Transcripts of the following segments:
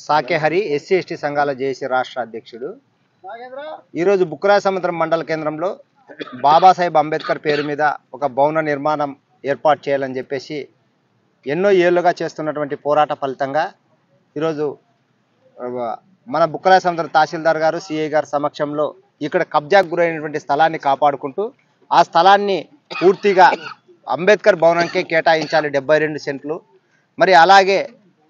సాకే Hari SC ST సంఘాల JAC రాష్ట్ర అధ్యక్షుడు. ఈరోజు బుక్కరాయ సముద్రం మండల కేంద్రంలో బాబాసాహెబ్ అంబేద్కర్ పేరు మీద ఒక భవన నిర్మాణం ఏర్పాటు చేయాలని చెప్పేసి ఎన్నో ఏళ్లుగా చేస్తున్నటువంటి పోరాట ఫలితంగా ఈరోజు మన బుక్కరాయ సముద్రం తహసీల్దార్ గారు సిఐ గారి సమక్షంలో ఇక్కడ కబ్జాకు గురైనటువంటి స్థలాన్ని కాపాడుకుంటూ ఆ స్థలాన్ని పూర్తిగా అంబేద్కర్ భవనానికి కేటాయించాలి 72 సెంట్లు. మరి అలాగే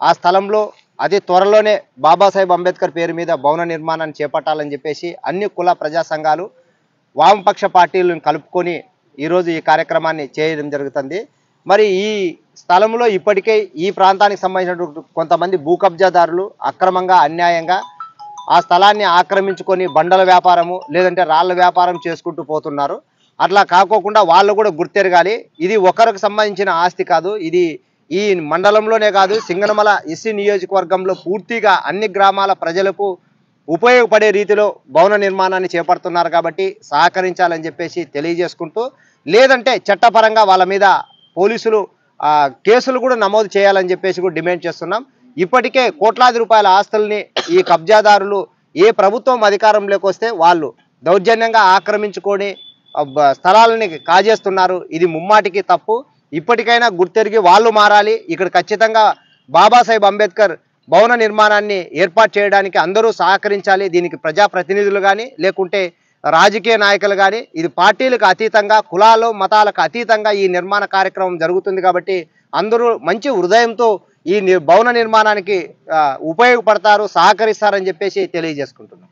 ఆ స్థలంలో అతి త్వరలోనే బాబాసాహెబ్ అంబేద్కర్ పేరు మీద భవన నిర్మాణాన్ని చేపట్టాలని చెప్పేసి అన్ని కుల ప్రజా సంఘాలు వామపక్ష పార్టీలను కలుపుకొని ఈరోజు ఈ కార్యక్రమాన్ని చేయడం జరుగుతుంది. మరి ఈ స్థలంలో ఇప్పటికే ఈ ప్రాంతానికి సంబంధించినటువంటి కొంతమంది భూ కబ్జాదారులు అక్రమంగా అన్యాయంగా ఆ స్థలాన్ని ఆక్రమించుకొని బండల వ్యాపారము లేదంటే రాళ్ల వ్యాపారం చేసుకుంటూ పోతున్నారు. అట్లా కాకోకుండా వాళ్ళు కూడా గుర్తెరగాలి, ఇది ఒకరికి సంబంధించిన ఆస్తి కాదు, ఇది ఈ మండలంలోనే కాదు సింగనమల ఎస్సీ నియోజకవర్గంలో పూర్తిగా అన్ని గ్రామాల ప్రజలకు ఉపయోగపడే రీతిలో భవన నిర్మాణాన్ని చేపడుతున్నారు కాబట్టి సహకరించాలని చెప్పేసి తెలియజేసుకుంటూ, లేదంటే చట్టపరంగా వాళ్ళ మీద పోలీసులు కేసులు కూడా నమోదు చేయాలని చెప్పేసి కూడా డిమాండ్ చేస్తున్నాం. ఇప్పటికే కోట్లాది రూపాయల ఆస్తుల్ని ఈ కబ్జాదారులు ఏ ప్రభుత్వం అధికారంలోకి వస్తే వాళ్ళు దౌర్జన్యంగా ఆక్రమించుకొని స్థలాలని కాజేస్తున్నారు. ఇది ముమ్మాటికి తప్పు. ఇప్పటికైనా గుర్తెరిగి వాళ్ళు మారాలి. ఇక్కడ ఖచ్చితంగా బాబాసాహెబ్ అంబేద్కర్ భవన నిర్మాణాన్ని ఏర్పాటు చేయడానికి అందరూ సహకరించాలి. దీనికి ప్రజాప్రతినిధులు కానీ లేకుంటే రాజకీయ నాయకులు కానీ, ఇది పార్టీలకు అతీతంగా కులాలు మతాలకు అతీతంగా ఈ నిర్మాణ కార్యక్రమం జరుగుతుంది కాబట్టి అందరూ మంచి హృదయంతో ఈ భవన నిర్మాణానికి ఉపయోగపడతారు, సహకరిస్తారని చెప్పేసి తెలియజేసుకుంటున్నాం.